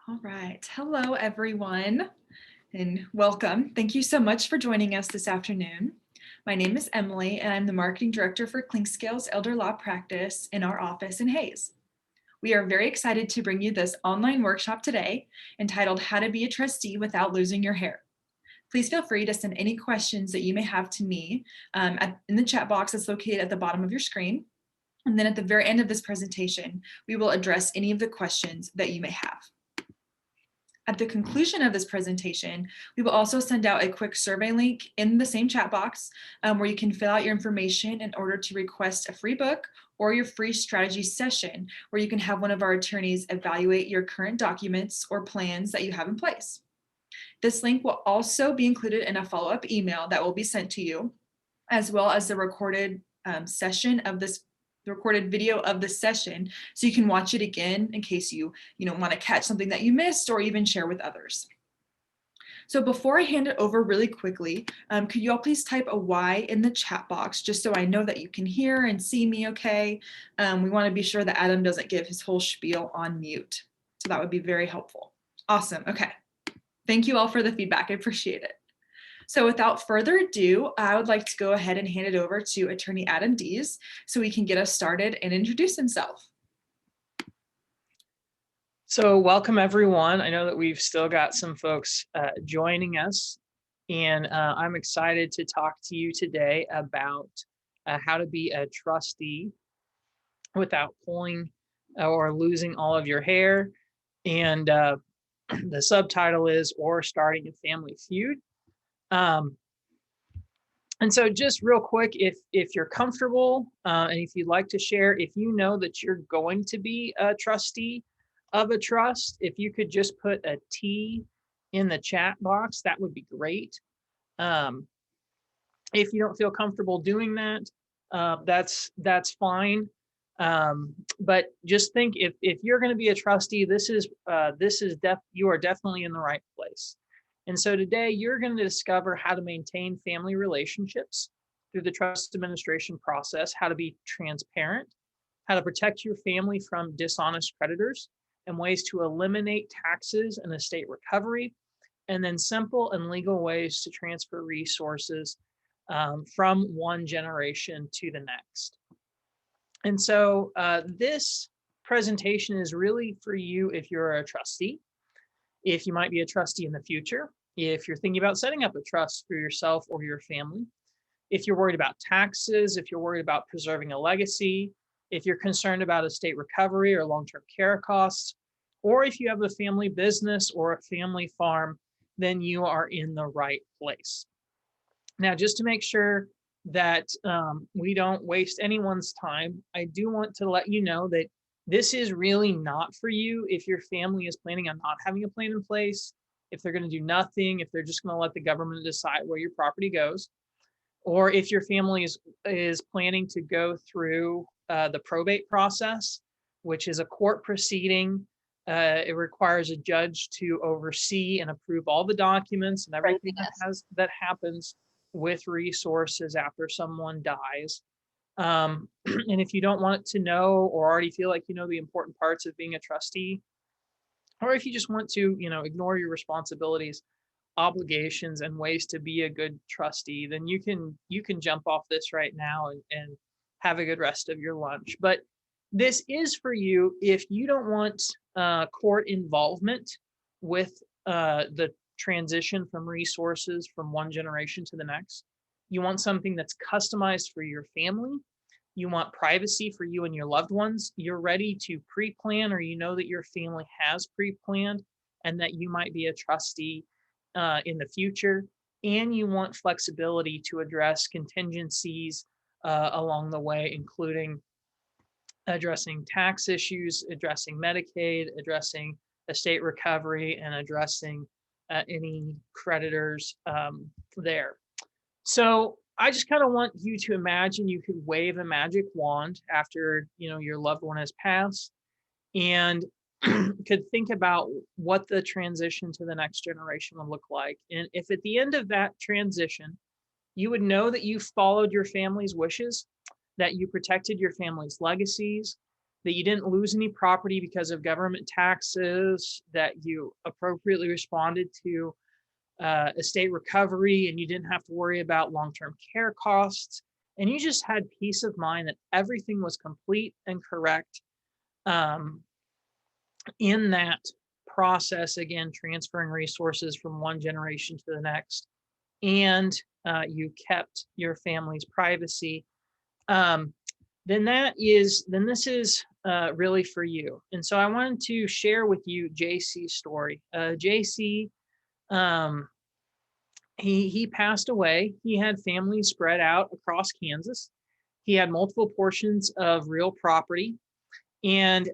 All right. Hello, everyone, and welcome. Thank you so much for joining us this afternoon. My name is Emily, and I'm the Marketing Director for Clinkscale's Elder Law Practice in our office in Hayes. We are very excited to bring you this online workshop today entitled How to Be a Trustee Without Losing Your Hair. Please feel free to send any questions that you may have to me in the chat box that's located at the bottom of your screen. And then at the very end of this presentation, we will address any of the questions that you may have. At the conclusion of this presentation, we will also send out a quick survey link in the same chat box where you can fill out your information in order to request a free book or your free strategy session where you can have one of our attorneys evaluate your current documents or plans that you have in place. This link will also be included in a follow-up email that will be sent to you, as well as the recorded recorded video of the session, so you can watch it again in case you want to catch something that you missed or even share with others. So before I hand it over really quickly, could you all please type a Y in the chat box just so I know that you can hear and see me okay? We want to be sure that Adam doesn't give his whole spiel on mute. So that would be very helpful. Awesome. Okay. Thank you all for the feedback. I appreciate it. So without further ado, I would like to go ahead and hand it over to Attorney Adam Dees so he can get us started and introduce himself. So welcome everyone. I know that we've still got some folks joining us, and I'm excited to talk to you today about how to be a trustee without pulling or losing all of your hair. And the subtitle is "Or Starting a Family Feud." And so just real quick, if you're comfortable and if you'd like to share, if you know that you're going to be a trustee of a trust, if you could just put a T in the chat box, that would be great. If you don't feel comfortable doing that, that's fine. But just think, if you're going to be a trustee, you are definitely in the right place. And so today you're going to discover how to maintain family relationships through the trust administration process, how to be transparent, how to protect your family from dishonest creditors, and ways to eliminate taxes and estate recovery, and then simple and legal ways to transfer resources from one generation to the next. And so this presentation is really for you if you're a trustee, if you might be a trustee in the future, if you're thinking about setting up a trust for yourself or your family, if you're worried about taxes, if you're worried about preserving a legacy, if you're concerned about estate recovery or long-term care costs, or if you have a family business or a family farm, then you are in the right place. Now, just to make sure that we don't waste anyone's time, I do want to let you know that this is really not for you if your family is planning on not having a plan in place, if they're going to do nothing, if they're just going to let the government decide where your property goes, or if your family is planning to go through the probate process, which is a court proceeding. It requires a judge to oversee and approve all the documents and everything that happens with resources after someone dies. And if you don't want to know or already feel like you know the important parts of being a trustee, or if you just want to, ignore your responsibilities, obligations, and ways to be a good trustee, then you can jump off this right now and have a good rest of your lunch. But this is for you if you don't want court involvement with the transition from resources from one generation to the next. You want something that's customized for your family. You want privacy for you and your loved ones. You're ready to pre-plan, or you know that your family has pre-planned and that you might be a trustee in the future. And you want flexibility to address contingencies along the way, including addressing tax issues, addressing Medicaid, addressing estate recovery, and addressing any creditors there. So I just kind of want you to imagine you could wave a magic wand after your loved one has passed, and could think about what the transition to the next generation will look like. And if at the end of that transition, you would know that you followed your family's wishes, that you protected your family's legacies, that you didn't lose any property because of government taxes, that you appropriately responded to estate recovery, and you didn't have to worry about long-term care costs. And you just had peace of mind that everything was complete and correct um, in that process, again, transferring resources from one generation to the next. And you kept your family's privacy. Um, then this is really for you. And so I wanted to share with you JC's story. JC, um, he passed away. He had family spread out across Kansas. He had multiple portions of real property, and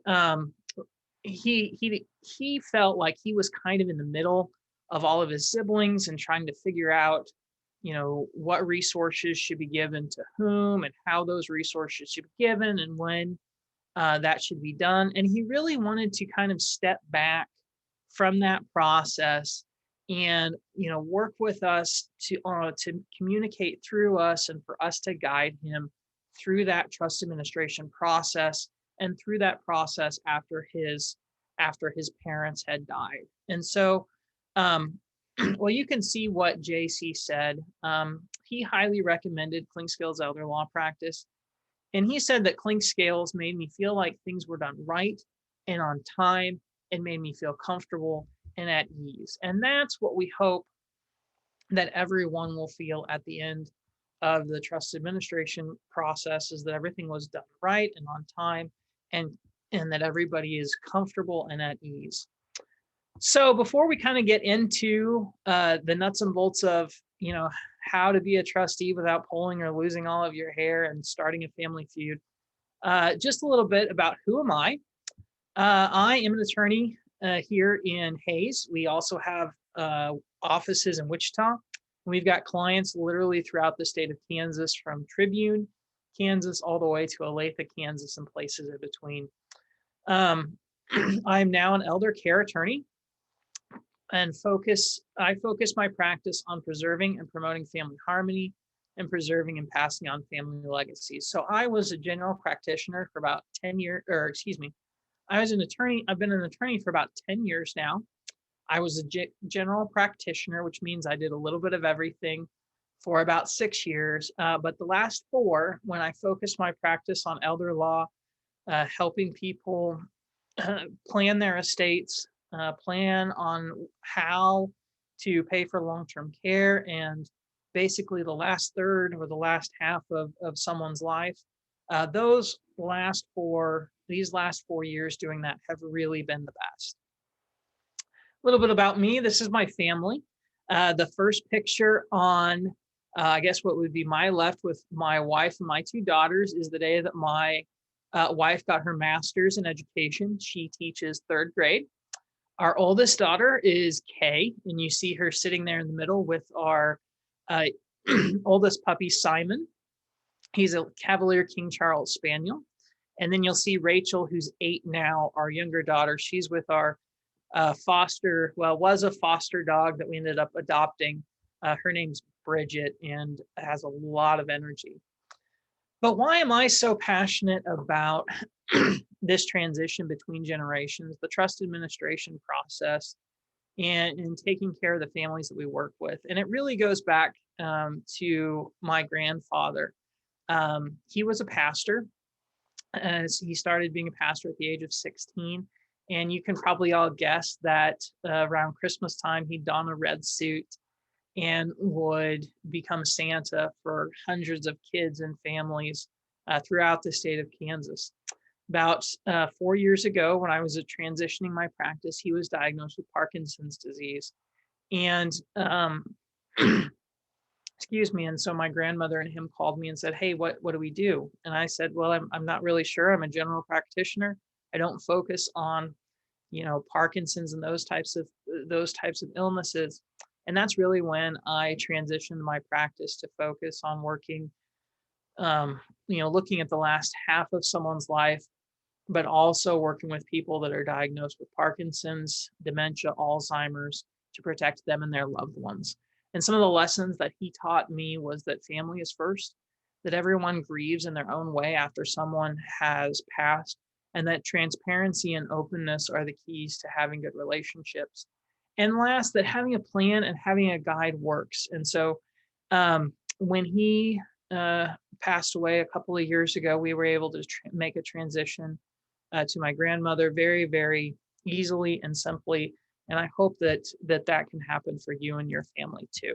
he felt like he was kind of in the middle of all of his siblings and trying to figure out, what resources should be given to whom and how those resources should be given and when that should be done. And he really wanted to kind of step back from that process and work with us to communicate through us and for us to guide him through that trust administration process and through that process after his parents had died. And so well, you can see what JC said. He highly recommended Clinkscales elder law practice. And he said that Clinkscales made me feel like things were done right and on time and made me feel comfortable and at ease. And that's what we hope that everyone will feel at the end of the trust administration process, is that everything was done right and on time, and that everybody is comfortable and at ease. So before we kind of get into the nuts and bolts of, how to be a trustee without pulling or losing all of your hair and starting a family feud, just a little bit about who am I. I am an attorney here in Hayes. We also have offices in Wichita. We've got clients literally throughout the state of Kansas, from Tribune, Kansas, all the way to Olathe, Kansas, and places in between. I'm now an elder care attorney, and I focus my practice on preserving and promoting family harmony and preserving and passing on family legacies. So I was a general practitioner for about 10 years, or excuse me, I've been an attorney for about 10 years now. I was a general practitioner, which means I did a little bit of everything for about 6 years. But the last 4, when I focused my practice on elder law, helping people plan their estates, plan on how to pay for long-term care, and basically the last third or the last half of someone's life. These last 4 years doing that have really been the best. A little bit about me. This is my family. The first picture on, I guess what would be my left with my wife and my 2 daughters, is the day that my wife got her master's in education. She teaches 3rd grade. Our oldest daughter is Kay, and you see her sitting there in the middle with our oldest puppy, Simon. He's a Cavalier King Charles Spaniel. And then you'll see Rachel, who's 8 now, our younger daughter. She's with our was a foster dog that we ended up adopting. Her name's Bridget, and has a lot of energy. But why am I so passionate about this transition between generations, the trust administration process, and taking care of the families that we work with? And it really goes back to my grandfather. He was a pastor. As he started being a pastor at the age of 16. And you can probably all guess that around Christmas time, he'd don a red suit and would become Santa for hundreds of kids and families throughout the state of Kansas. About 4 years ago, when I was transitioning my practice, he was diagnosed with Parkinson's disease. And excuse me. And so my grandmother and him called me and said, "Hey, what do we do?" And I said, "Well, I'm not really sure. I'm a general practitioner. I don't focus on, Parkinson's and those types of illnesses." And that's really when I transitioned my practice to focus on working, looking at the last half of someone's life, but also working with people that are diagnosed with Parkinson's, dementia, Alzheimer's, to protect them and their loved ones. And some of the lessons that he taught me was that family is first, that everyone grieves in their own way after someone has passed, and that transparency and openness are the keys to having good relationships. And last, that having a plan and having a guide works. And so when he passed away a couple of years ago, we were able to make a transition to my grandmother very, very easily and simply. And I hope that can happen for you and your family too.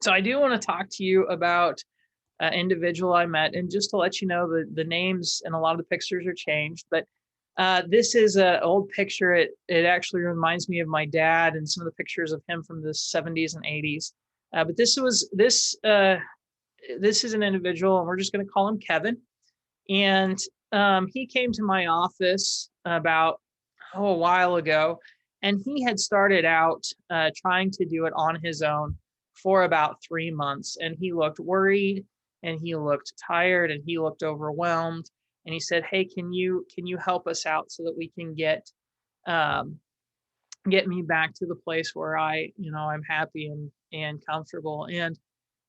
So I do want to talk to you about an individual I met, and just to let you know, the names and a lot of the pictures are changed, but this is an old picture. It actually reminds me of my dad and some of the pictures of him from the 70s and 80s. But this is an individual, and we're just going to call him Kevin. And he came to my office about a while ago, and he had started out trying to do it on his own for about 3 months. And he looked worried, and he looked tired, and he looked overwhelmed. And he said, "Hey, can you help us out so that we can get me back to the place where I'm happy and comfortable?" And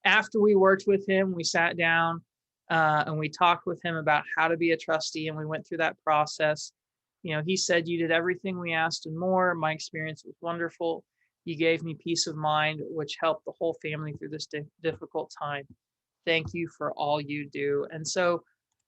after we worked with him, we sat down and we talked with him about how to be a trustee, and we went through that process. He said, "You did everything we asked and more. My experience was wonderful. You gave me peace of mind, which helped the whole family through this difficult time. Thank you for all you do." And so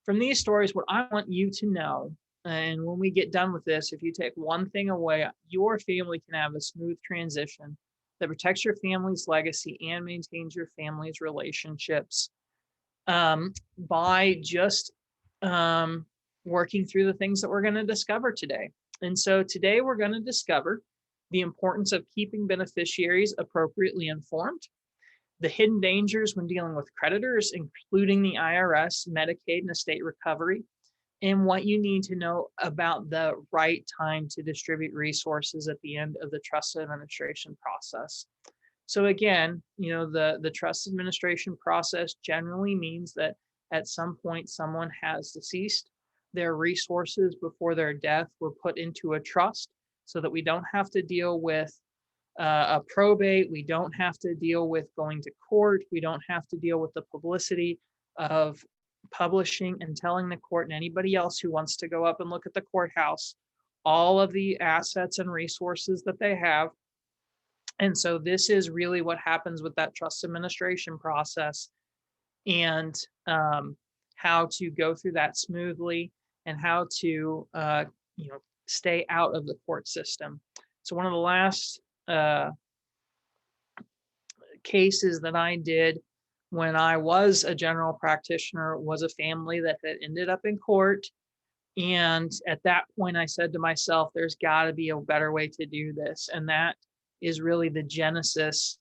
from these stories, what I want you to know, and when we get done with this, if you take one thing away, your family can have a smooth transition that protects your family's legacy and maintains your family's relationships by just working through the things that we're going to discover today. And so today we're going to discover the importance of keeping beneficiaries appropriately informed, the hidden dangers when dealing with creditors, including the IRS, Medicaid, and estate recovery, and what you need to know about the right time to distribute resources at the end of the trust administration process. So again, the trust administration process generally means that at some point someone has deceased. Their resources before their death were put into a trust so that we don't have to deal with a probate. We don't have to deal with going to court. We don't have to deal with the publicity of publishing and telling the court and anybody else who wants to go up and look at the courthouse all of the assets and resources that they have. And so this is really what happens with that trust administration process, and how to go through that smoothly, and how to stay out of the court system. So one of the last cases that I did when I was a general practitioner was a family that had ended up in court. And at that point, I said to myself, there's got to be a better way to do this. And that is really the genesis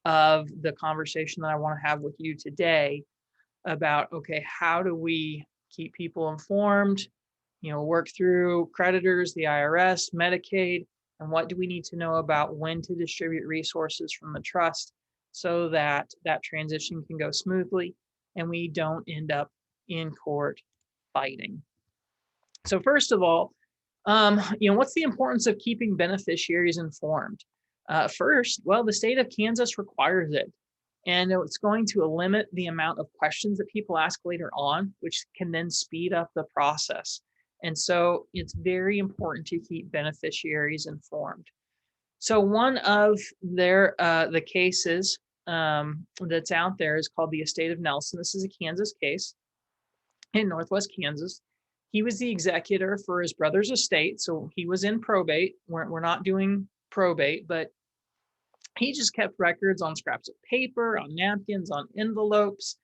of the conversation that I want to have with you today about, okay, how do we keep people informed, work through creditors, the IRS, Medicaid, and what do we need to know about when to distribute resources from the trust so that that transition can go smoothly and we don't end up in court fighting. So first of all, what's the importance of keeping beneficiaries informed? First, well, the state of Kansas requires it, and it's going to limit the amount of questions that people ask later on, which can then speed up the process. And so it's very important to keep beneficiaries informed. So one of the cases that's out there is called the Estate of Nelson. This is a Kansas case in Northwest Kansas. He was the executor for his brother's estate, so he was in probate. We're not doing probate, but he just kept records on scraps of paper, on napkins, on envelopes,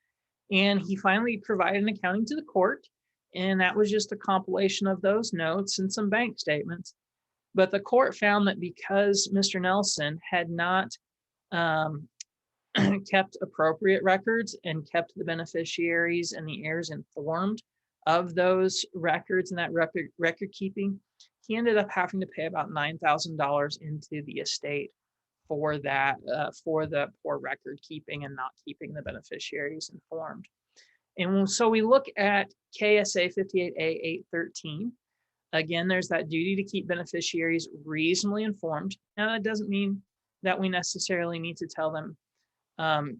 and he finally provided an accounting to the court, and that was just a compilation of those notes and some bank statements. But the court found that because Mr. Nelson had not kept appropriate records and kept the beneficiaries and the heirs informed of those records and that record keeping, he ended up having to pay about $9,000 into the estate for that, for the poor record keeping and not keeping the beneficiaries informed. And so we look at KSA 58A 813. Again, there's that duty to keep beneficiaries reasonably informed. Now, that doesn't mean that we necessarily need to tell them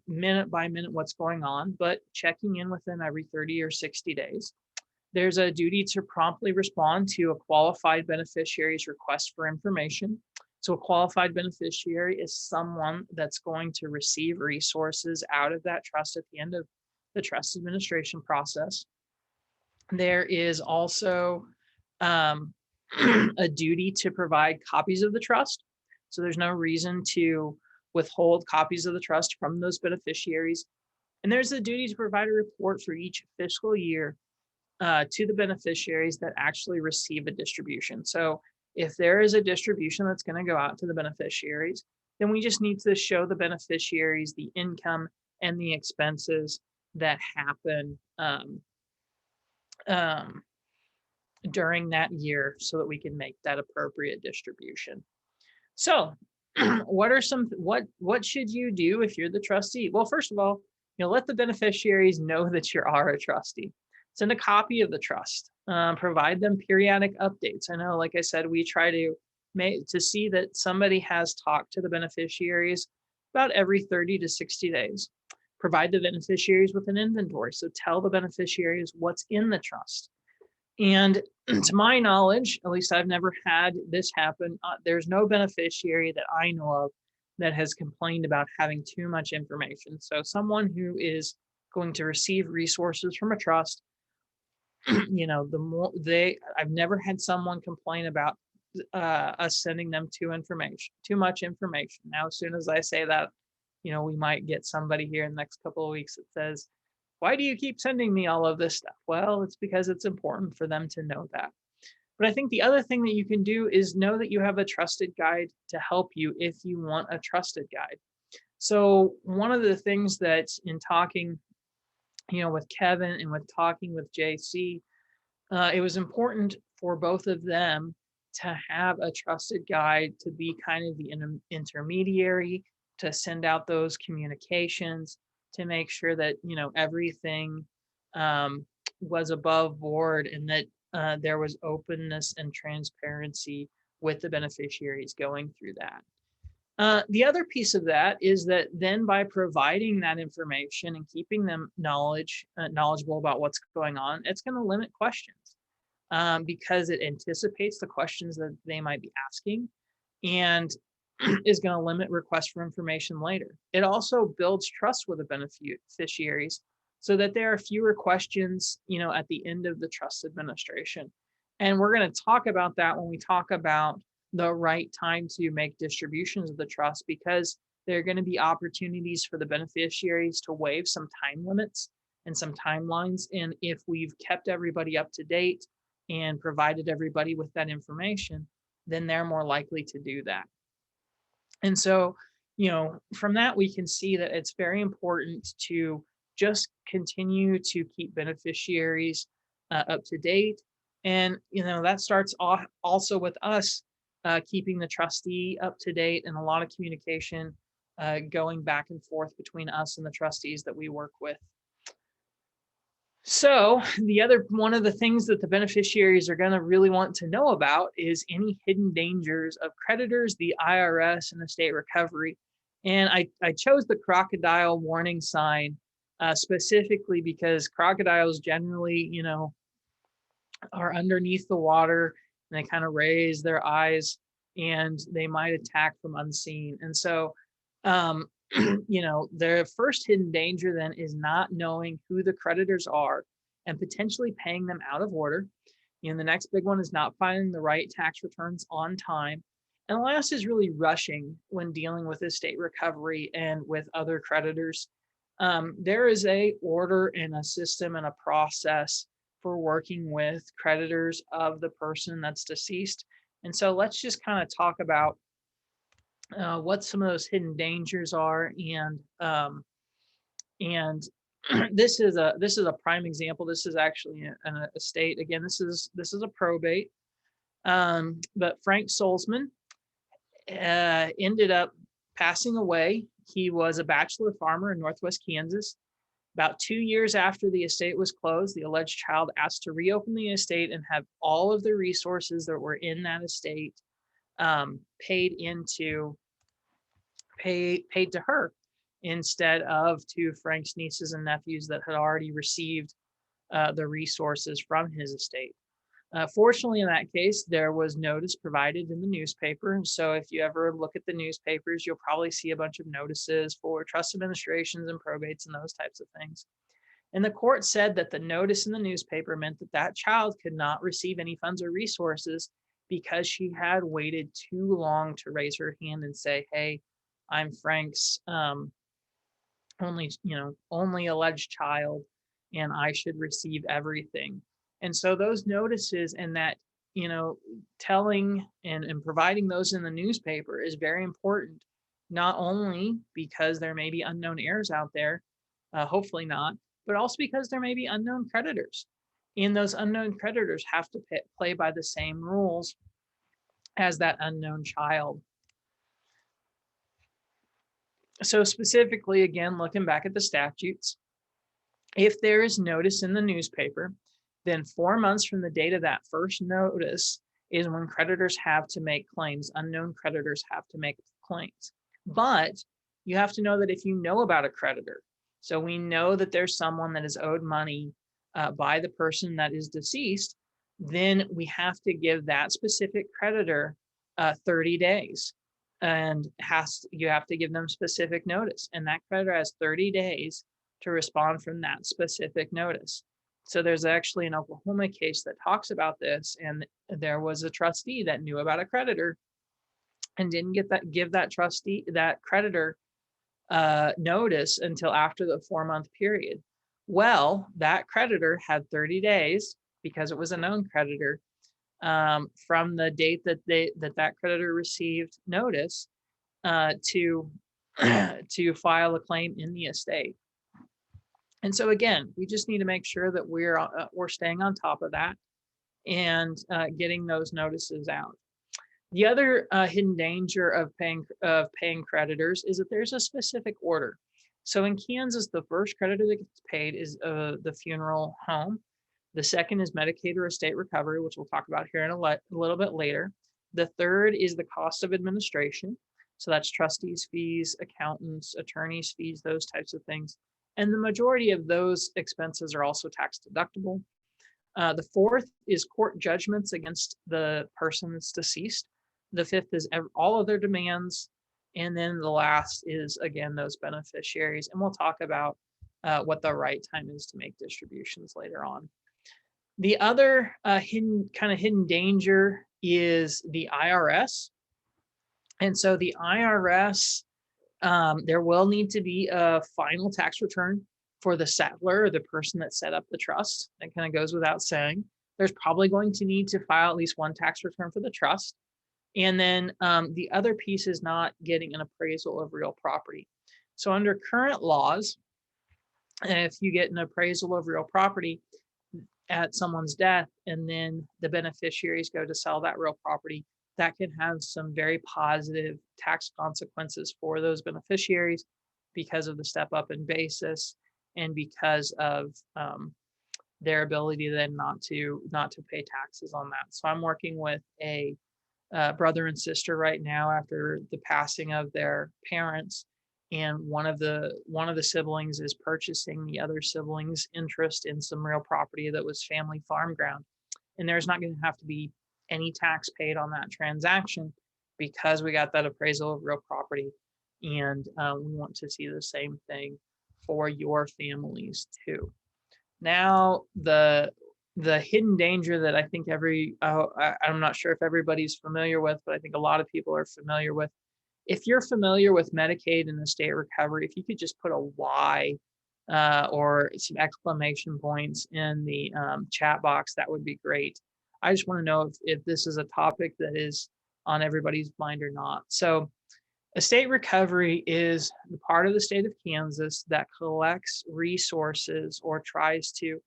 minute by minute what's going on, but checking in with them every 30 or 60 days. There's a duty to promptly respond to a qualified beneficiary's request for information. So a qualified beneficiary is someone that's going to receive resources out of that trust at the end of the trust administration process. There is also um, a duty to provide copies of the trust. So there's no reason to withhold copies of the trust from those beneficiaries. And there's a duty to provide a report for each fiscal year to the beneficiaries that actually receive a distribution. So if there is a distribution that's going to go out to the beneficiaries, then we just need to show the beneficiaries the income and the expenses that happen um, during that year so that we can make that appropriate distribution. So what should you do if you're the trustee? Well, first of all, let the beneficiaries know that you are a trustee. Send a copy of the trust. Provide them periodic updates. I know, like I said, we try to see that somebody has talked to the beneficiaries about every 30 to 60 days. Provide the beneficiaries with an inventory. So tell the beneficiaries what's in the trust. And to my knowledge, at least I've never had this happen. There's no beneficiary that I know of that has complained about having too much information. So someone who is going to receive resources from a trust, the more I've never had someone complain about us sending them too much information. Now, as soon as I say that, we might get somebody here in the next couple of weeks that says, why do you keep sending me all of this stuff? Well, it's because it's important for them to know that. But I think the other thing that you can do is know that you have a trusted guide to help you if you want a trusted guide. So one of the things that in talking, with Kevin and with talking with JC, it was important for both of them to have a trusted guide to be kind of the intermediary, to send out those communications, to make sure that everything was above board and that there was openness and transparency with the beneficiaries going through that. The other piece of that is that then by providing that information and keeping them knowledgeable about what's going on, it's going to limit questions because it anticipates the questions that they might be asking and is going to limit requests for information later. It also builds trust with the beneficiaries so that there are fewer questions, at the end of the trust administration. And we're going to talk about that when we talk about the right time to make distributions of the trust, because there are going to be opportunities for the beneficiaries to waive some time limits and some timelines. And if we've kept everybody up to date and provided everybody with that information, then they're more likely to do that. And so, from that, we can see that it's very important to just continue to keep beneficiaries up to date. And, that starts off also with us keeping the trustee up to date, and a lot of communication going back and forth between us and the trustees that we work with. So one of the things that the beneficiaries are going to really want to know about is any hidden dangers of creditors, the IRS, and estate recovery. And I chose the crocodile warning sign specifically because crocodiles generally, are underneath the water and they kind of raise their eyes and they might attack from unseen. And so, their first hidden danger then is not knowing who the creditors are and potentially paying them out of order. The next big one is not filing the right tax returns on time. And the last is really rushing when dealing with estate recovery and with other creditors. There is a order and a system and a process for working with creditors of the person that's deceased. And so let's just kind of talk about what some of those hidden dangers are, and this is a prime example. This is actually an estate. Again, this is a probate. But Frank Solzman ended up passing away. He was a bachelor farmer in Northwest Kansas. About 2 years after the estate was closed, the alleged child asked to reopen the estate and have all of the resources that were in that estate paid to her instead of to Frank's nieces and nephews that had already received the resources from his estate. Fortunately, in that case, there was notice provided in the newspaper. So if you ever look at the newspapers, you'll probably see a bunch of notices for trust administrations and probates and those types of things. And the court said that the notice in the newspaper meant that that child could not receive any funds or resources because she had waited too long to raise her hand and say, hey, I'm Frank's only alleged child, and I should receive everything. And so those notices and that, telling and providing those in the newspaper is very important, not only because there may be unknown heirs out there, hopefully not, but also because there may be unknown creditors. And those unknown creditors have to play by the same rules as that unknown child. So specifically, again, looking back at the statutes, if there is notice in the newspaper, then 4 months from the date of that first notice is when creditors have to make claims. Unknown creditors have to make claims. But you have to know that if you know about a creditor, so we know that there's someone that is owed money by the person that is deceased, then we have to give that specific creditor 30 days. And you have to give them specific notice. And that creditor has 30 days to respond from that specific notice. So there's actually an Oklahoma case that talks about this, and there was a trustee that knew about a creditor and didn't give that creditor notice until after the 4-month period. Well, that creditor had 30 days because it was a known creditor from the date that that creditor received notice to file a claim in the estate. And so again, we just need to make sure that we're staying on top of that and getting those notices out. The other hidden danger of paying creditors is that there's a specific order. So in Kansas, the first creditor that gets paid is the funeral home. The second is Medicaid or estate recovery, which we'll talk about here in a little bit later. The third is the cost of administration. So that's trustees' fees, accountants, attorneys' fees, those types of things. And the majority of those expenses are also tax deductible. The fourth is court judgments against the person that's deceased. The fifth is all of their demands. And then the last is, again, those beneficiaries. And we'll talk about what the right time is to make distributions later on. The other hidden danger is the IRS. And so the IRS, there will need to be a final tax return for the settler or the person that set up the trust. That kind of goes without saying. There's probably going to need to file at least one tax return for the trust. And then the other piece is not getting an appraisal of real property. So under current laws, if you get an appraisal of real property at someone's death, and then the beneficiaries go to sell that real property, that can have some very positive tax consequences for those beneficiaries because of the step up in basis and because of their ability then not to pay taxes on that. So I'm working with a brother and sister right now after the passing of their parents, and one of the siblings is purchasing the other sibling's interest in some real property that was family farm ground, and there's not going to have to be any tax paid on that transaction because we got that appraisal of real property, and we want to see the same thing for your families too. Now, the hidden danger that I think I'm not sure if everybody's familiar with, but I think a lot of people are familiar with. If you're familiar with Medicaid and estate recovery, if you could just put a Y or some exclamation points in the chat box, that would be great. I just want to know if this is a topic that is on everybody's mind or not. So estate recovery is the part of the state of Kansas that collects resources or tries to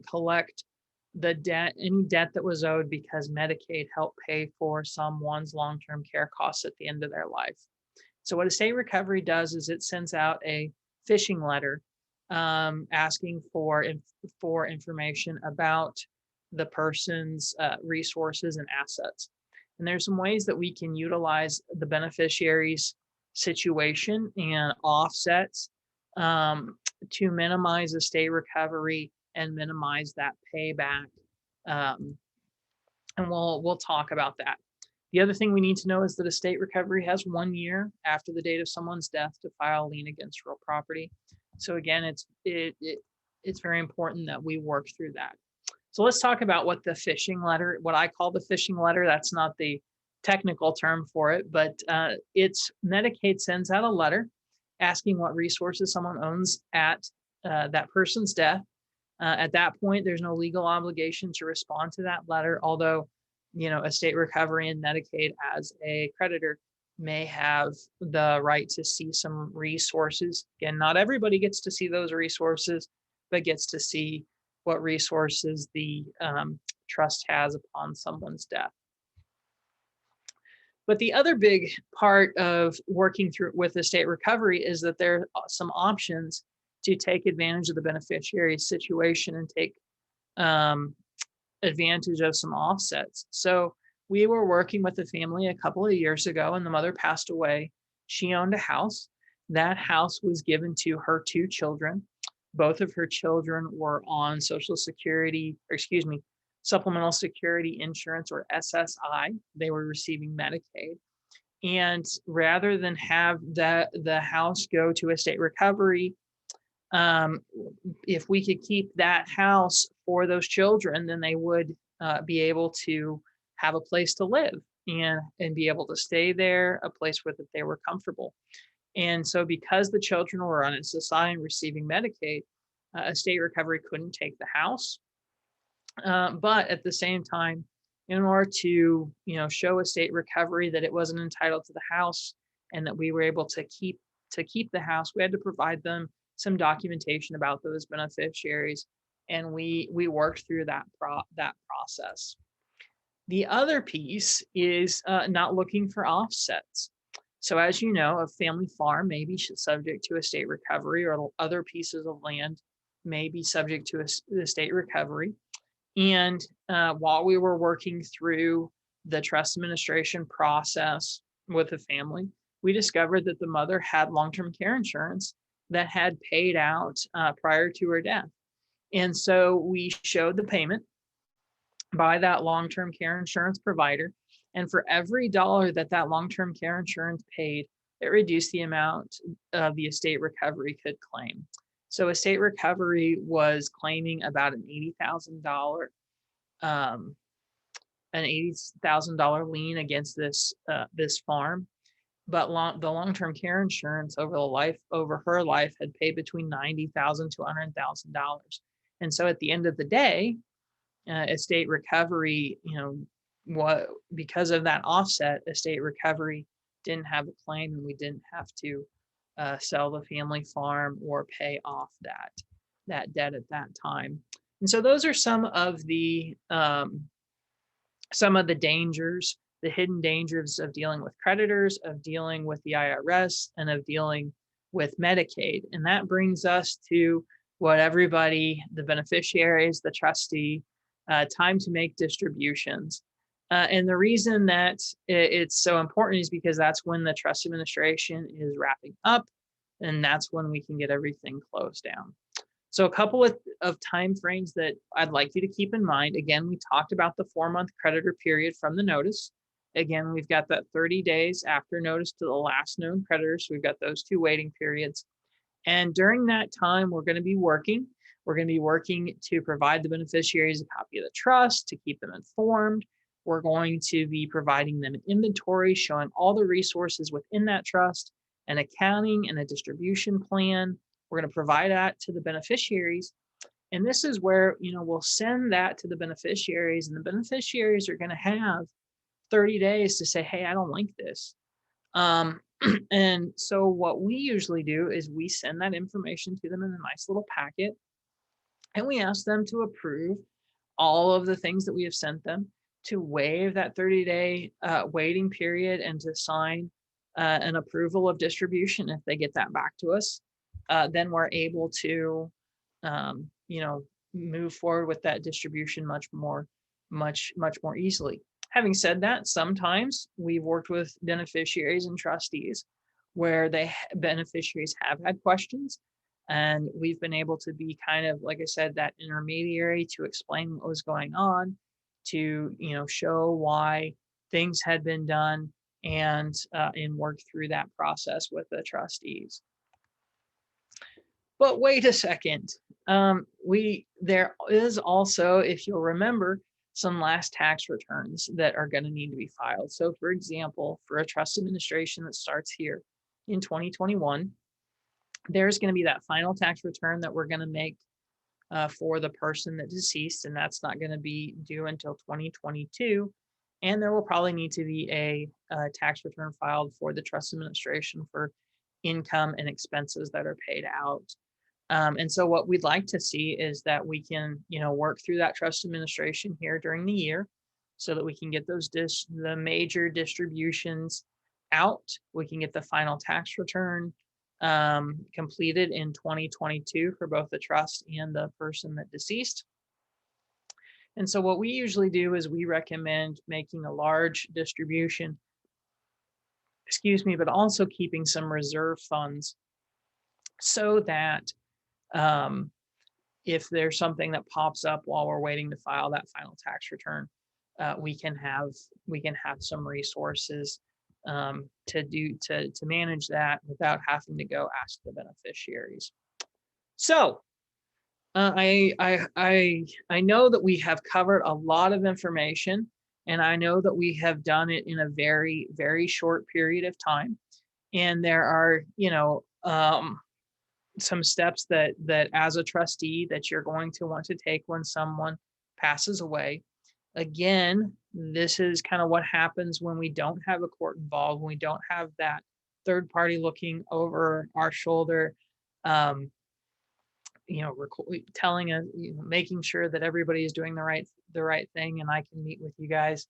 collect any debt that was owed because Medicaid helped pay for someone's long-term care costs at the end of their life. So what estate recovery does is it sends out a phishing letter asking for information about the person's resources and assets. And there's some ways that we can utilize the beneficiary's situation and offsets to minimize estate recovery and minimize that payback. Um, and we'll talk about that. The other thing we need to know is that estate recovery has 1 year after the date of someone's death to file a lien against real property. So again, it's very important that we work through that. So let's talk about what the fishing letter, what I call the fishing letter. That's not the technical term for it, but it's Medicaid sends out a letter asking what resources someone owns at that person's death. At that point, there's no legal obligation to respond to that letter, although, estate recovery and Medicaid as a creditor may have the right to see some resources. Again, not everybody gets to see those resources, but gets to see what resources the trust has upon someone's death. But the other big part of working through with estate recovery is that there are some options to take advantage of the beneficiary situation and take advantage of some offsets. So we were working with a family a couple of years ago, and the mother passed away. She owned a house. That house was given to her 2 children. Both of her children were on Social Security, or excuse me, Supplemental Security Insurance, or SSI. They were receiving Medicaid. And rather than have the house go to estate recovery, if we could keep that house for those children, then they would be able to have a place to live and be able to stay there, a place where that they were comfortable. And so because the children were on SSI and receiving Medicaid, estate recovery couldn't take the house. But at the same time, in order to show estate recovery that it wasn't entitled to the house and that we were able to keep the house, we had to provide them some documentation about those beneficiaries, and we worked through that process. The other piece is not looking for offsets. So as you know, a family farm may be subject to estate recovery, or other pieces of land may be subject to estate recovery. And while we were working through the trust administration process with the family, we discovered that the mother had long-term care insurance that had paid out prior to her death. And so we showed the payment by that long-term care insurance provider. And for every dollar that long-term care insurance paid, it reduced the amount of the estate recovery could claim. So estate recovery was claiming about an $80,000 lien against this farm, but the long-term care insurance over her life had paid between $90,000 to $100,000. And so at the end of the day, estate recovery, because of that offset, estate recovery didn't have a claim, and we didn't have to sell the family farm or pay off that debt at that time. And so those are some of the dangers, the hidden dangers of dealing with creditors, of dealing with the IRS, and of dealing with Medicaid. And that brings us to what everybody, the beneficiaries, the trustee, time to make distributions. And the reason that it's so important is because that's when the trust administration is wrapping up, and that's when we can get everything closed down. So a couple of time frames that I'd like you to keep in mind. Again, we talked about the 4-month creditor period from the notice. Again, we've got that 30 days after notice to the last known creditor. So we've got those 2 waiting periods. And during that time, we're going to be working. We're going to be working to provide the beneficiaries a copy of the trust, to keep them informed. We're going to be providing them an inventory showing all the resources within that trust, an accounting and a distribution plan. We're going to provide that to the beneficiaries. And this is where, we'll send that to the beneficiaries, and the beneficiaries are going to have 30 days to say, hey, I don't like this. And so what we usually do is we send that information to them in a nice little packet, and we ask them to approve all of the things that we have sent them, to waive that 30-day waiting period, and to sign an approval of distribution. If they get that back to us, then we're able to, move forward with that distribution much more easily. Having said that, sometimes we've worked with beneficiaries and trustees where beneficiaries have had questions. And we've been able to be kind of, like I said, that intermediary to explain what was going on, to, show why things had been done, and work through that process with the trustees. But wait a second. There is also, if you'll remember, some last tax returns that are going to need to be filed. So for example, for a trust administration that starts here in 2021, there's going to be that final tax return that we're going to make for the person that deceased, and that's not going to be due until 2022. And there will probably need to be a tax return filed for the trust administration for income and expenses that are paid out. And so what we'd like to see is that we can, work through that trust administration here during the year so that we can get the major distributions out. We can get the final tax return completed in 2022 for both the trust and the person that deceased. And so what we usually do is we recommend making a large distribution, but also keeping some reserve funds so that if there's something that pops up while we're waiting to file that final tax return, we can have some resources to manage that without having to go ask the beneficiaries. So I know that we have covered a lot of information, and I know that we have done it in a very, very short period of time. And there are, some steps that as a trustee that you're going to want to take when someone passes away. Again, this is kind of what happens when we don't have a court involved, when we don't have that third party looking over our shoulder, telling us, making sure that everybody is doing the right thing, and I can meet with you guys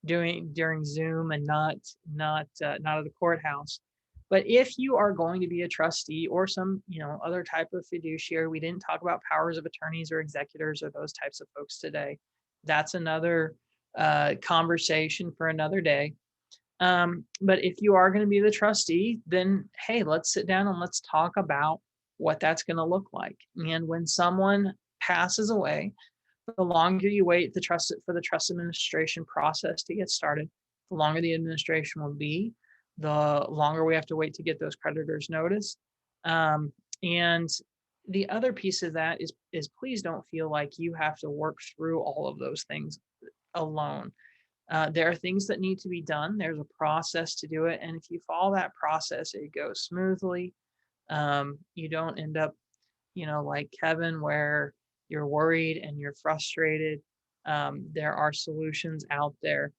during Zoom and not at the courthouse. But if you are going to be a trustee or some, other type of fiduciary, we didn't talk about powers of attorneys or executors or those types of folks today. That's another conversation for another day. But if you are going to be the trustee, then hey, let's sit down and let's talk about what that's going to look like. And when someone passes away, the longer you wait for the trust administration process to get started, the longer the administration will be, the longer we have to wait to get those creditors noticed. And the other piece of that is please don't feel like you have to work through all of those things alone. There are things that need to be done. There's a process to do it. And if you follow that process, it goes smoothly. You don't end up, like Kevin, where you're worried and you're frustrated. There are solutions out there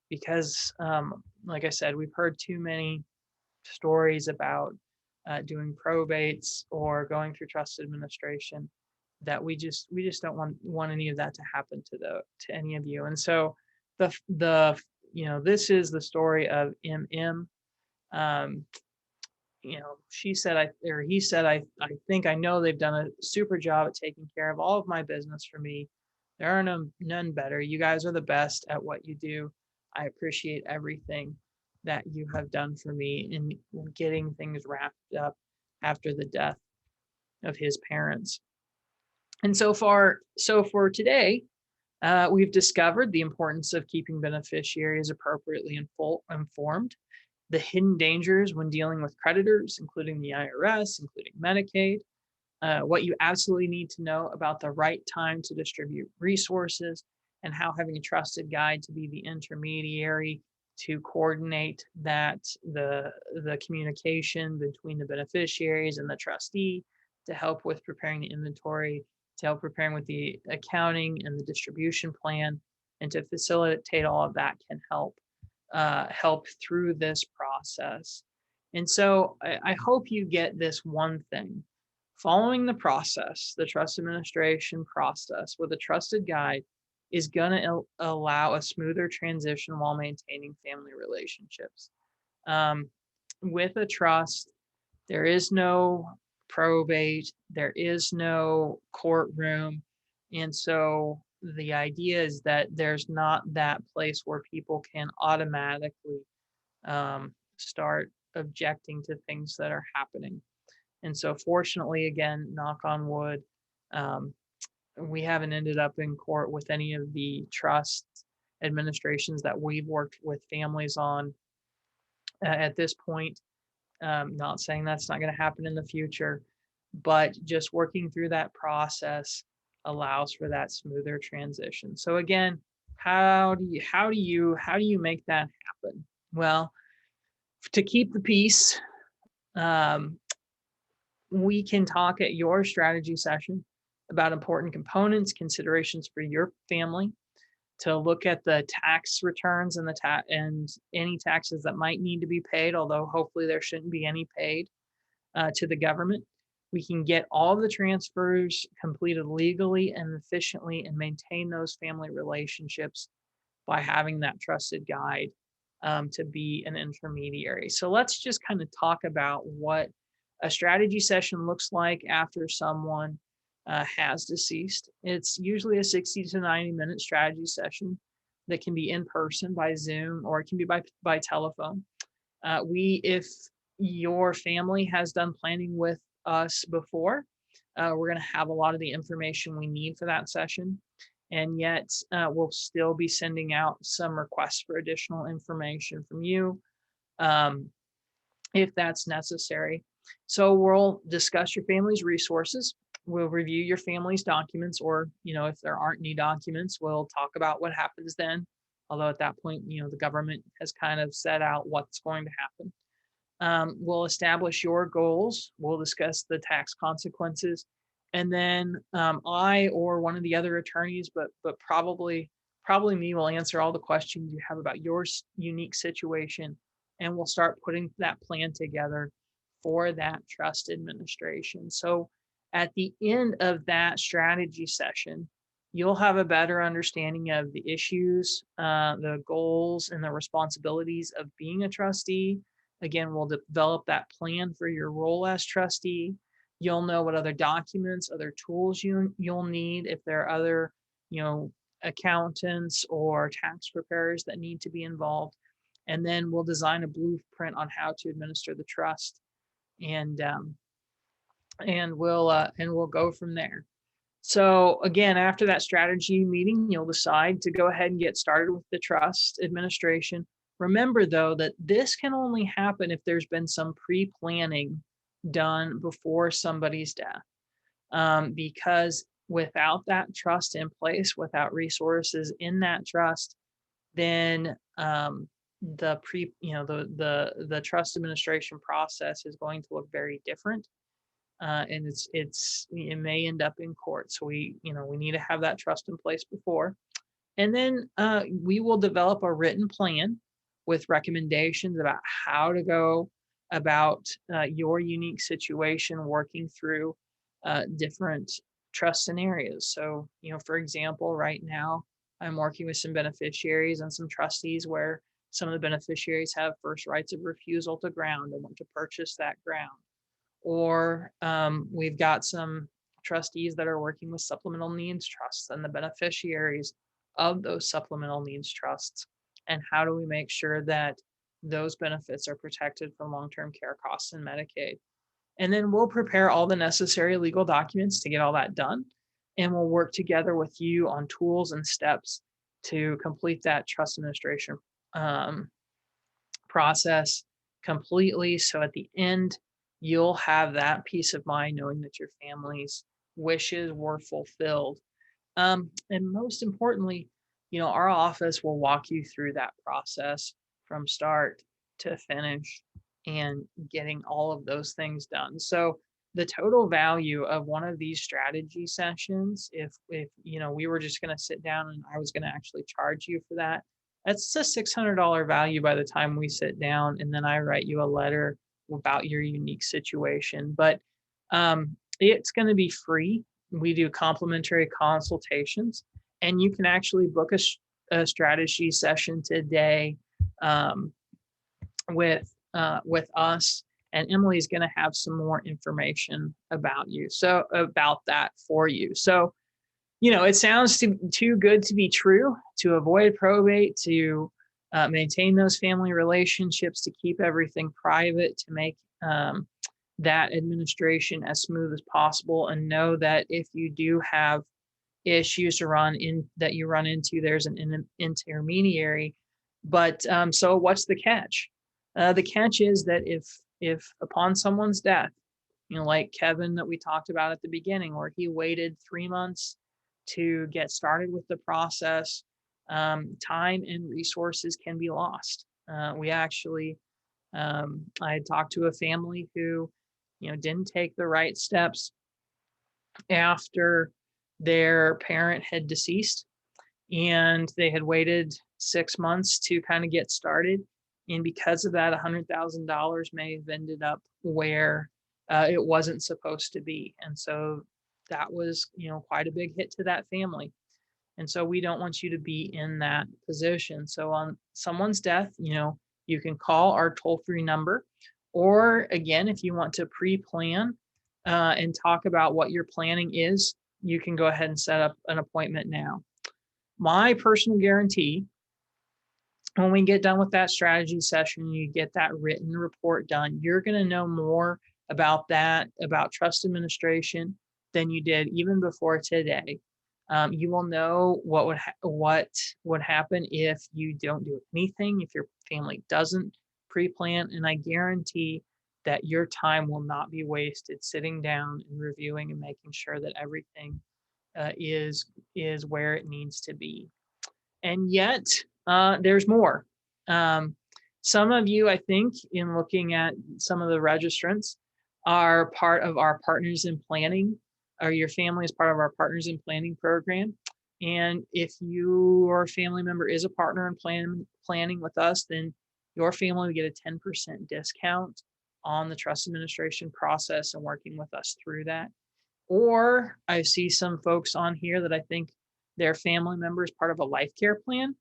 because, like I said, we've heard too many stories about doing probates or going through trust administration that we just don't want any of that to happen to any of you. And so this is the story of MM. He said, I think I know they've done a super job at taking care of all of my business for me. There are none better. You guys are the best at what you do. I appreciate everything that you have done for me in getting things wrapped up after the death of his parents. And so for today, we've discovered the importance of keeping beneficiaries appropriately informed, the hidden dangers when dealing with creditors, including the IRS, including Medicaid, what you absolutely need to know about the right time to distribute resources, and how having a trusted guide to be the intermediary to coordinate the communication between the beneficiaries and the trustee, to help with preparing the inventory, to help preparing with the accounting and the distribution plan, and to facilitate all of that can help through this process. And so I hope you get this one thing. Following the process, the trust administration process with a trusted guide is going to allow a smoother transition while maintaining family relationships. With a trust, there is no probate, there is no courtroom. And so the idea is that there's not that place where people can automatically start objecting to things that are happening. And so fortunately, again, knock on wood, we haven't ended up in court with any of the trust administrations that we've worked with families on at this point. Not saying that's not going to happen in the future, but just working through that process allows for that smoother transition. So again, how do you make that happen? Well, to keep the peace, um, we can talk at your strategy session about important components, considerations for your family, to look at the tax returns and and any taxes that might need to be paid, although hopefully there shouldn't be any paid to the government. We can get all the transfers completed legally and efficiently and maintain those family relationships by having that trusted guide to be an intermediary. So let's just kind of talk about what a strategy session looks like after someone has deceased. It's usually a 60 to 90-minute strategy session that can be in person by Zoom, or it can be by telephone. If your family has done planning with us before, we're going to have a lot of the information we need for that session. And yet we'll still be sending out some requests for additional information from you if that's necessary. So we'll discuss your family's resources. We'll review your family's documents, or, if there aren't any documents, we'll talk about what happens then. Although at that point, the government has kind of set out what's going to happen. We'll establish your goals. We'll discuss the tax consequences. And then I or one of the other attorneys, but probably me, will answer all the questions you have about your unique situation. And we'll start putting that plan together for that trust administration. So at the end of that strategy session, you'll have a better understanding of the issues, the goals, and the responsibilities of being a trustee. Again, we'll develop that plan for your role as trustee. You'll know what other documents, other tools you'll need, if there are other, accountants or tax preparers that need to be involved. And then we'll design a blueprint on how to administer the trust, and we'll go from there. So again, after that strategy meeting, you'll decide to go ahead and get started with the trust administration. Remember, though, that this can only happen if there's been some pre-planning done before somebody's death, because without that trust in place, without resources in that trust, then the trust administration process is going to look very different, and it may end up in court. So we need to have that trust in place before, and then we will develop a written plan with recommendations about how to go about your unique situation, working through different trust scenarios. So, for example, right now I'm working with some beneficiaries and some trustees where some of the beneficiaries have first rights of refusal to ground and want to purchase that ground. Or we've got some trustees that are working with supplemental needs trusts and the beneficiaries of those supplemental needs trusts. And how do we make sure that those benefits are protected from long-term care costs and Medicaid? And then we'll prepare all the necessary legal documents to get all that done. And we'll work together with you on tools and steps to complete that trust administration process completely. So at the end, you'll have that peace of mind knowing that your family's wishes were fulfilled. And most importantly, our office will walk you through that process from start to finish and getting all of those things done. So the total value of one of these strategy sessions, if we were just going to sit down and I was going to actually charge you for that, that's a $600 value by the time we sit down, and then I write you a letter about your unique situation. But it's going to be free. We do complimentary consultations, and you can actually book a strategy session today with us. And Emily's going to have some more information about that for you. So, it sounds too good to be true, to avoid probate, to maintain those family relationships, to keep everything private, to make that administration as smooth as possible, and know that if you do have issues that you run into, there's an intermediary. But so what's the catch? The catch is that if upon someone's death, like Kevin that we talked about at the beginning, where he waited 3 months to get started with the process, time and resources can be lost. We actually, I had talked to a family who, didn't take the right steps after their parent had deceased, and they had waited 6 months to kind of get started. And because of that, $100,000 may have ended up where it wasn't supposed to be. And so that was, quite a big hit to that family. And so we don't want you to be in that position. So on someone's death, you can call our toll-free number, or again, if you want to pre-plan and talk about what your planning is, you can go ahead and set up an appointment now. My personal guarantee, when we get done with that strategy session, you get that written report done, you're going to know more about trust administration than you did even before today. You will know what would happen if you don't do anything, if your family doesn't pre-plan, and I guarantee that your time will not be wasted sitting down and reviewing and making sure that everything is where it needs to be. And yet, there's more. Some of you, I think, in looking at some of the registrants, are part of our Partners in Planning, or your family is part of our Partners in Planning program. And if your family member is a partner in planning with us, then your family will get a 10% discount on the trust administration process and working with us through that. Or I see some folks on here that I think their family member is part of a life care plan.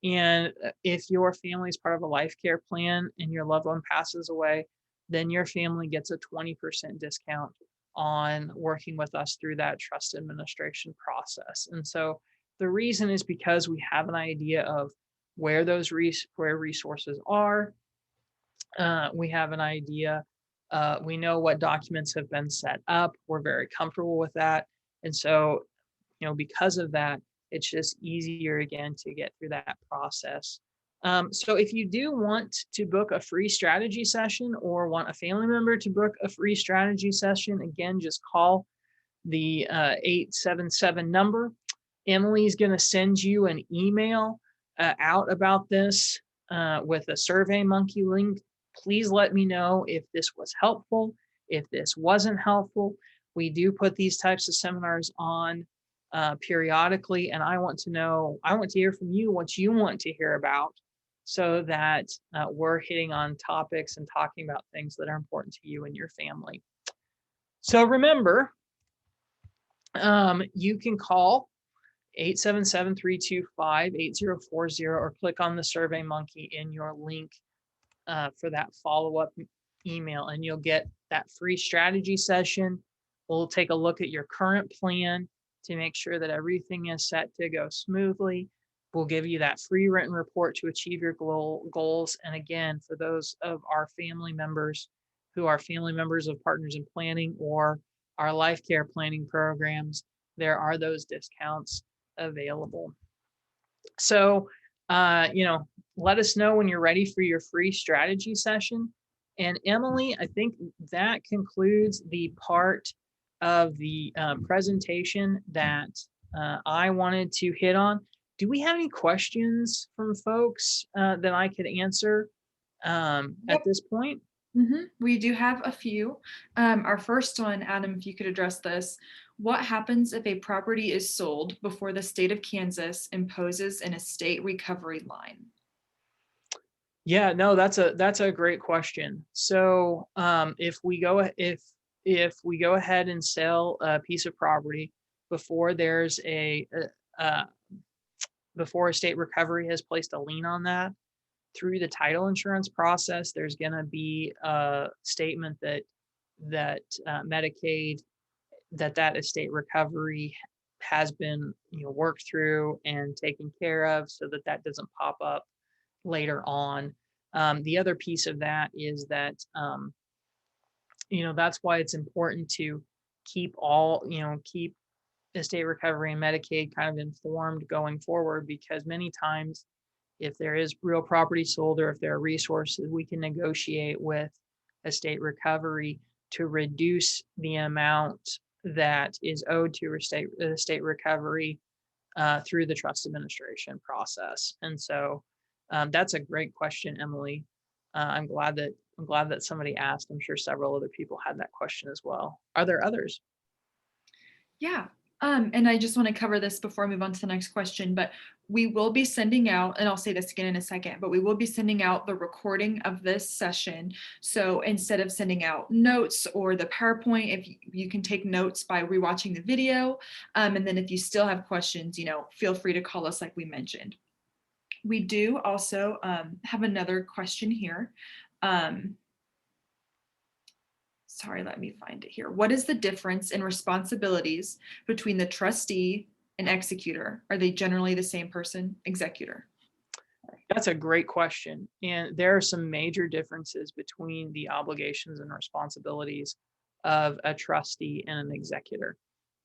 And if your family is part of a life care plan and your loved one passes away, then your family gets a 20% discount on working with us through that trust administration process. And so the reason is because we have an idea of where those where resources are. We have an idea. We know what documents have been set up. We're very comfortable with that. And so, because of that, it's just easier again to get through that process. So if you do want to book a free strategy session or want a family member to book a free strategy session, again, just call the 877 number. Emily's going to send you an email out about this with a SurveyMonkey link. Please let me know if this was helpful, if this wasn't helpful. We do put these types of seminars on periodically, and I want to hear from you what you want to hear about, so that we're hitting on topics and talking about things that are important to you and your family. So remember, you can call 877-325-8040 or click on the SurveyMonkey in your link for that follow-up email, and you'll get that free strategy session. We'll take a look at your current plan to make sure that everything is set to go smoothly. We'll give you that free written report to achieve your goals. And again, for those of our family members who are family members of Partners in Planning or our life care planning programs, there are those discounts available. So, let us know when you're ready for your free strategy session. And Emily, I think that concludes the part of the presentation that I wanted to hit on. Do we have any questions from folks that I could answer at this point? We do have a few. Our first one, Adam, if you could address this. What happens if a property is sold before the state of Kansas imposes an estate recovery line? Yeah, no, that's a great question. So if we go ahead and sell a piece of property before there's before a state recovery has placed a lien on that, through the title insurance process, there's going to be a statement that Medicaid, that estate recovery has been worked through and taken care of, so that doesn't pop up later on. The other piece of that is that that's why it's important to keep estate recovery and Medicaid kind of informed going forward, because many times if there is real property sold or if there are resources, we can negotiate with estate recovery to reduce the amount that is owed to estate recovery through the trust administration process. And so that's a great question, Emily. I'm glad that somebody asked. I'm sure several other people had that question as well. Are there others? Yeah. And I just want to cover this before I move on to the next question, but we will be sending out, and I'll say this again in a second, but we will be sending out the recording of this session. So instead of sending out notes or the PowerPoint, if you can take notes by rewatching the video. And then if you still have questions, feel free to call us like we mentioned. We do also have another question here. Sorry, let me find it here. What is the difference in responsibilities between the trustee and executor? Are they generally the same person? Executor. That's a great question. And there are some major differences between the obligations and responsibilities of a trustee and an executor.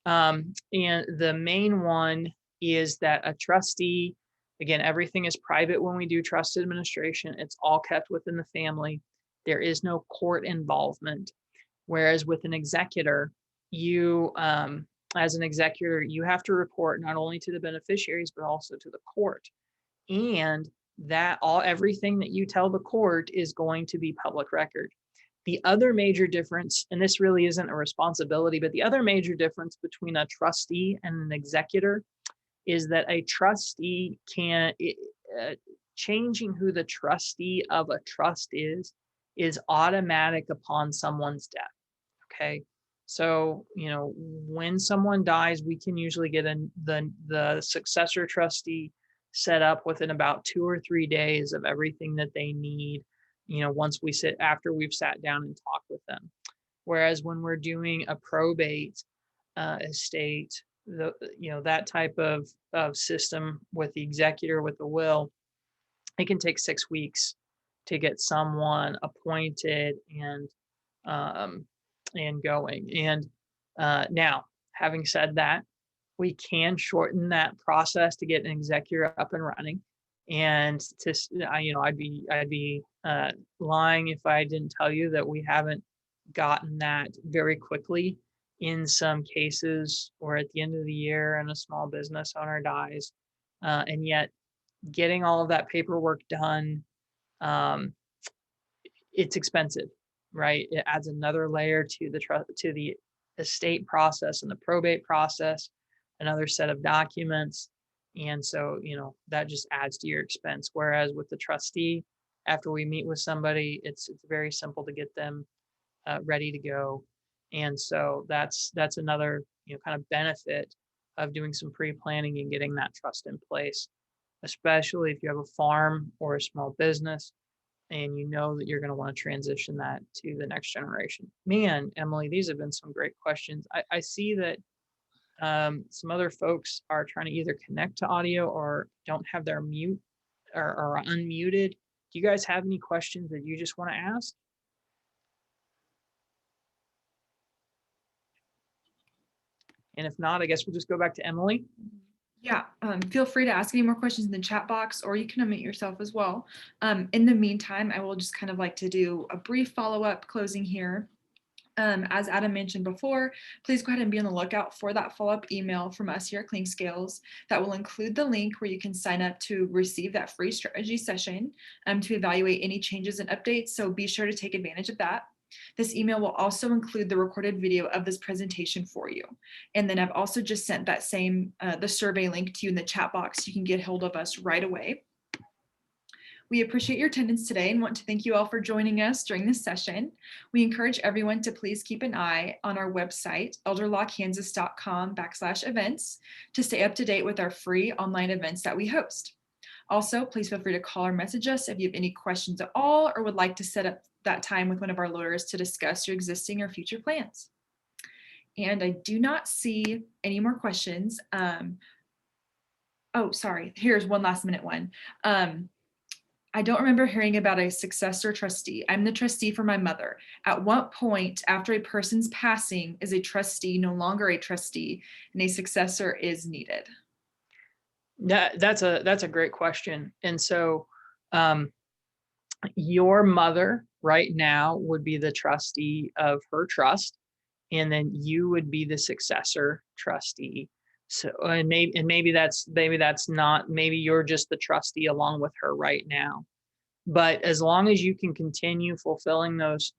And the main one is that a trustee, again, everything is private when we do trust administration. It's all kept within the family. There is no court involvement. Whereas with an executor, as an executor, you have to report not only to the beneficiaries, but also to the court. And everything that you tell the court is going to be public record. The other major difference, and this really isn't a responsibility, but the other major difference between a trustee and an executor is that a trustee changing who the trustee of a trust is automatic upon someone's death. Okay. So, when someone dies, we can usually get the successor trustee set up within about 2 or 3 days of everything that they need, after we've sat down and talked with them. Whereas when we're doing a probate estate, that type of system with the executor, with the will, it can take 6 weeks to get someone appointed and going. And now, having said that, we can shorten that process to get an executor up and running. And I'd be lying if I didn't tell you that we haven't gotten that very quickly in some cases, or at the end of the year and a small business owner dies. And yet getting all of that paperwork done, it's expensive, right? It adds another layer to the estate process and the probate process, another set of documents. And so, that just adds to your expense. Whereas with the trustee, after we meet with somebody, it's very simple to get them ready to go. And so that's another, kind of benefit of doing some pre-planning and getting that trust in place, especially if you have a farm or a small business and you know that you're going to want to transition that to the next generation. Man, Emily, these have been some great questions. I see that some other folks are trying to either connect to audio or don't have their mute or unmuted. Do you guys have any questions that you just want to ask? And if not, I guess we'll just go back to Emily. Yeah, feel free to ask any more questions in the chat box, or you can unmute yourself as well. In the meantime, I will just kind of like to do a brief follow-up closing here. As Adam mentioned before, please go ahead and be on the lookout for that follow-up email from us here at ClinkScales that will include the link where you can sign up to receive that free strategy session to evaluate any changes and updates. So be sure to take advantage of that. This email will also include the recorded video of this presentation for you. And then I've also just sent that same, the survey link to you in the chat box. You can get hold of us right away. We appreciate your attendance today and want to thank you all for joining us during this session. We encourage everyone to please keep an eye on our website, elderlawkansas.com/events, to stay up to date with our free online events that we host. Also, please feel free to call or message us if you have any questions at all or would like to set up that time with one of our lawyers to discuss your existing or future plans. And I do not see any more questions. Oh, sorry. Here's one last minute one. I don't remember hearing about a successor trustee. I'm the trustee for my mother. At what point after a person's passing is a trustee no longer a trustee and a successor is needed? That's a great question. And so um, your mother right now would be the trustee of her trust, and then you would be the successor trustee. So and maybe that's not, maybe you're just the trustee along with her right now. But as long as you can continue fulfilling those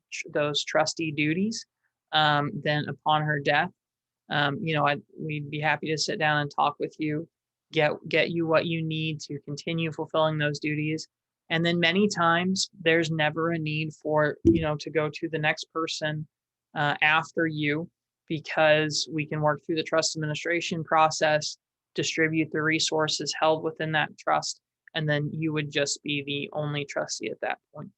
trustee duties, then upon her death, we'd be happy to sit down and talk with you, get you what you need to continue fulfilling those duties. And then many times there's never a need for, to go to the next person after you, because we can work through the trust administration process, distribute the resources held within that trust, and then you would just be the only trustee at that point.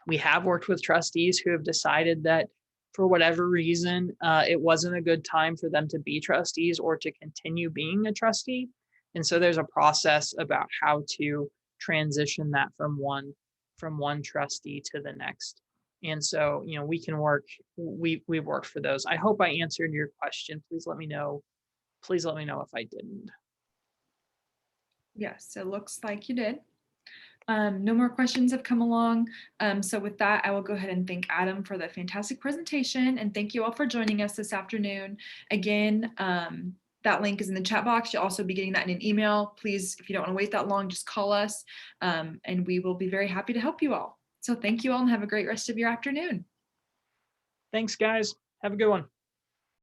We have worked with trustees who have decided that for whatever reason, it wasn't a good time for them to be trustees or to continue being a trustee. And so there's a process about how to transition that from one trustee to the next. And so, we can work, we've worked for those. I hope I answered your question. Please let me know. Please let me know if I didn't. Yes, it looks like you did. No more questions have come along. So with that, I will go ahead and thank Adam for the fantastic presentation, and thank you all for joining us this afternoon. Again, that link is in the chat box. You'll also be getting that in an email. Please, if you don't want to wait that long, just call us, and we will be very happy to help you all. So thank you all and have a great rest of your afternoon. Thanks, guys. Have a good one.